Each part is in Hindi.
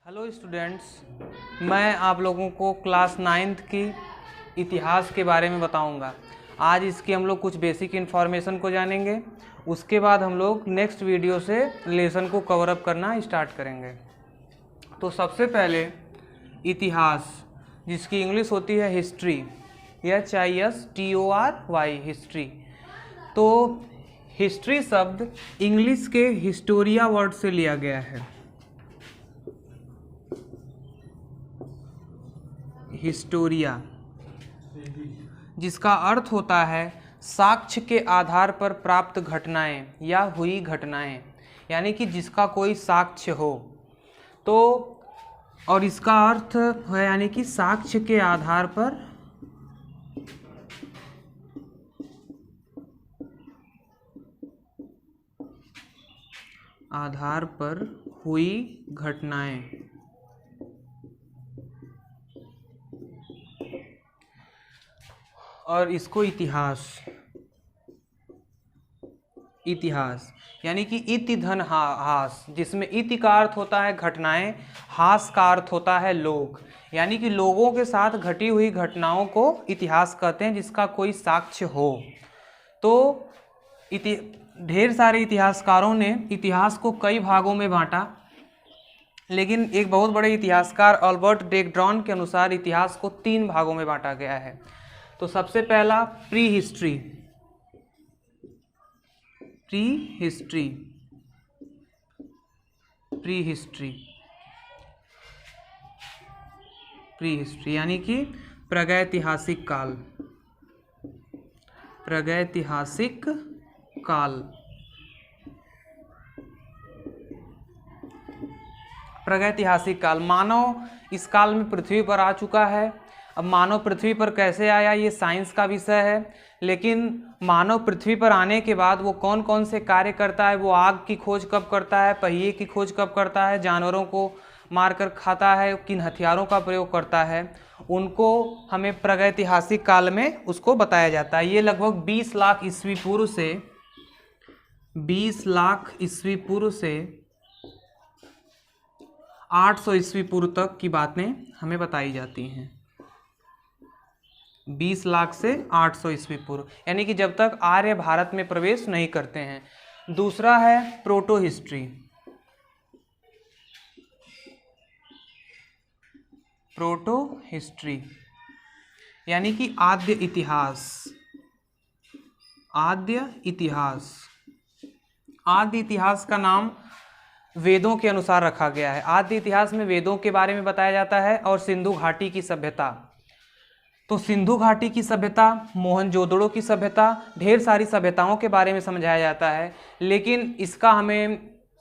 हेलो स्टूडेंट्स, मैं आप लोगों को क्लास 9th की इतिहास के बारे में बताऊंगा। आज इसकी हम लोग कुछ बेसिक इन्फॉर्मेशन को जानेंगे। उसके बाद हम लोग नेक्स्ट वीडियो से लेसन को कवर अप करना स्टार्ट करेंगे। तो सबसे पहले इतिहास, जिसकी इंग्लिश होती है हिस्ट्री, HISTORY, हिस्ट्री। तो हिस्ट्री शब्द इंग्लिश के हिस्टोरिया वर्ड से लिया गया है। हिस्टोरिया, जिसका अर्थ होता है साक्ष्य के आधार पर प्राप्त घटनाएं या हुई घटनाएं, यानी कि जिसका कोई साक्ष्य हो। तो और इसका अर्थ है यानी कि साक्ष्य के आधार पर हुई घटनाएं। और इसको इतिहास यानी कि इति धन हास, जिसमें इति का अर्थ होता है घटनाएं, हास का अर्थ होता है लोग, यानी कि लोगों के साथ घटी हुई घटनाओं को इतिहास कहते हैं, जिसका कोई साक्ष्य हो। तो ढेर सारे इतिहासकारों ने इतिहास को कई भागों में बांटा, लेकिन एक बहुत बड़े इतिहासकार अल्बर्ट डेकडॉन के अनुसार इतिहास को 3 भागों में बांटा गया है। तो सबसे पहला प्री हिस्ट्री। यानी कि प्रागैतिहासिक काल। प्रागैतिहासिक काल, मानव इस काल में पृथ्वी पर आ चुका है। अब मानव पृथ्वी पर कैसे आया, ये साइंस का विषय है, लेकिन मानव पृथ्वी पर आने के बाद वो कौन कौन से कार्य करता है, वो आग की खोज कब करता है, पहिए की खोज कब करता है, जानवरों को मारकर खाता है, किन हथियारों का प्रयोग करता है, उनको हमें प्रागैतिहासिक काल में उसको बताया जाता है। ये लगभग 20 लाख ईस्वी पूर्व से 800 ईस्वी पूर्व तक की बातें हमें बताई जाती हैं। 20 लाख से 800 ईस्वी पूर्व, यानी कि जब तक आर्य भारत में प्रवेश नहीं करते हैं। दूसरा है प्रोटो हिस्ट्री, यानी कि आद्य इतिहास का नाम वेदों के अनुसार रखा गया है। आद्य इतिहास में वेदों के बारे में बताया जाता है और सिंधु घाटी की सभ्यता। तो सिंधु घाटी की सभ्यता, मोहनजोदड़ो की सभ्यता, ढेर सारी सभ्यताओं के बारे में समझाया जाता है, लेकिन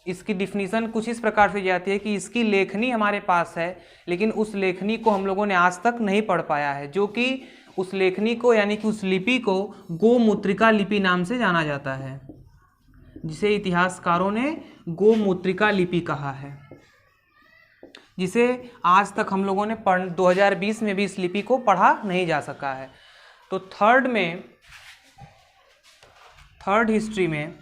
इसकी डिफिनीशन कुछ इस प्रकार से जाती है कि इसकी लेखनी हमारे पास है, लेकिन उस लेखनी को हम लोगों ने आज तक नहीं पढ़ पाया है, जो कि उस लेखनी को यानी कि उस लिपि को गोमुद्रिका लिपि नाम से जाना जाता है, जिसे इतिहासकारों ने गोमुद्रिका लिपि कहा है, जिसे आज तक हम लोगों ने 2020 में भी इस लिपि को पढ़ा नहीं जा सका है। तो थर्ड हिस्ट्री में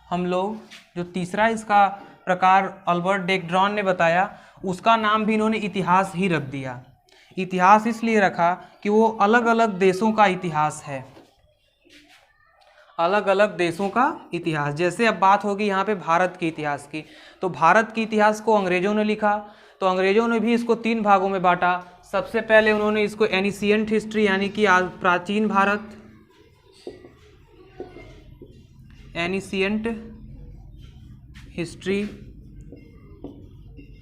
हम लोग जो तीसरा इसका प्रकार अल्बर्ट डेकडॉन ने बताया, उसका नाम भी इन्होंने इतिहास ही रख दिया। इतिहास इसलिए रखा कि वो अलग अलग देशों का इतिहास है, जैसे अब बात होगी यहाँ पे भारत के इतिहास की। तो भारत के इतिहास को अंग्रेजों ने लिखा, तो अंग्रेजों ने भी इसको 3 भागों में बांटा। सबसे पहले उन्होंने इसको एनिशिएंट हिस्ट्री यानी कि प्राचीन भारत,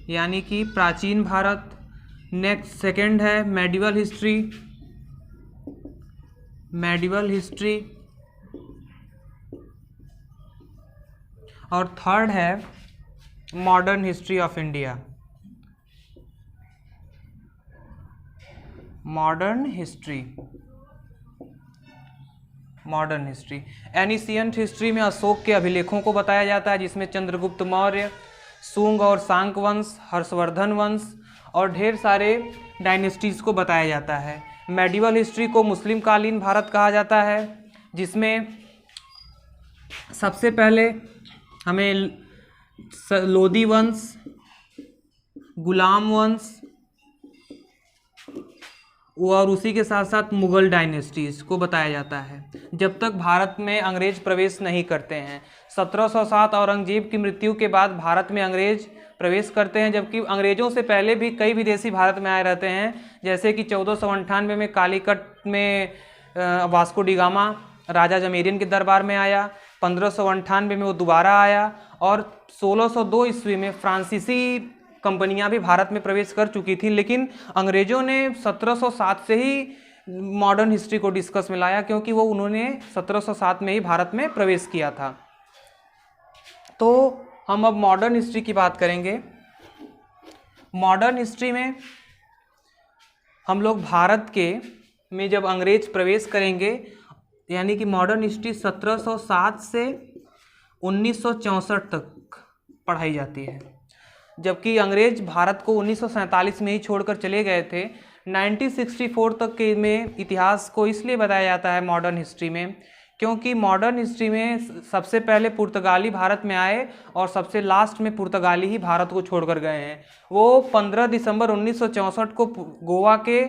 यानी कि प्राचीन भारत। नेक्स्ट सेकंड है मेडिवल हिस्ट्री, और थर्ड है modern history of India. Modern history. Ancient history में अशोक के अभिलेखों को बताया जाता है, जिसमें चंद्रगुप्त मौर्य, शुंग और शांक वंश, हर्षवर्धन वंश और ढेर सारे डायनेस्टीज को बताया जाता है। मेडिवल हिस्ट्री को मुस्लिम कालीन भारत कहा जाता है, जिसमें सबसे पहले हमें लोदी वंश, गुलाम वंश और उसी के साथ साथ मुगल डायनेस्टीज को बताया जाता है, जब तक भारत में अंग्रेज प्रवेश नहीं करते हैं। 1707 औरंगजेब की मृत्यु के बाद भारत में अंग्रेज प्रवेश करते हैं, जबकि अंग्रेजों से पहले भी कई विदेशी भारत में आए रहते हैं, जैसे कि 1498 में कालीकट में वास्को डी गामा राजा जमेरियन के दरबार में आया, 1598 में वो दोबारा आया, और 1602 ईस्वी में फ्रांसीसी कंपनियां भी भारत में प्रवेश कर चुकी थी। लेकिन अंग्रेजों ने 1707 से ही मॉडर्न हिस्ट्री को डिस्कस में लाया, क्योंकि वो उन्होंने 1707 में ही भारत में प्रवेश किया था। तो हम अब मॉडर्न हिस्ट्री की बात करेंगे। मॉडर्न हिस्ट्री में हम लोग भारत के में जब अंग्रेज प्रवेश करेंगे, यानी कि मॉडर्न हिस्ट्री 1707 से 1964 तक पढ़ाई जाती है, जबकि अंग्रेज भारत को 1947 में ही छोड़कर चले गए थे। 1964 तक के में इतिहास को इसलिए बताया जाता है मॉडर्न हिस्ट्री में, क्योंकि मॉडर्न हिस्ट्री में सबसे पहले पुर्तगाली भारत में आए और सबसे लास्ट में पुर्तगाली ही भारत को छोड़कर गए हैं। वो 15 दिसंबर 1964 को गोवा के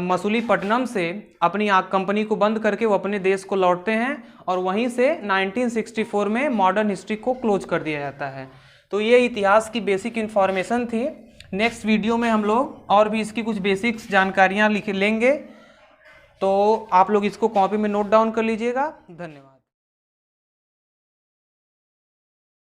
मसूलीपट्टनम से अपनी आग कंपनी को बंद करके वो अपने देश को लौटते हैं, और वहीं से 1964 में मॉडर्न हिस्ट्री को क्लोज कर दिया जाता है। तो ये इतिहास की बेसिक इन्फॉर्मेशन थी। नेक्स्ट वीडियो में हम लोग और भी इसकी कुछ बेसिक्स जानकारियाँ लिख लेंगे, तो आप लोग इसको कॉपी में नोट डाउन कर लीजिएगा। धन्यवाद।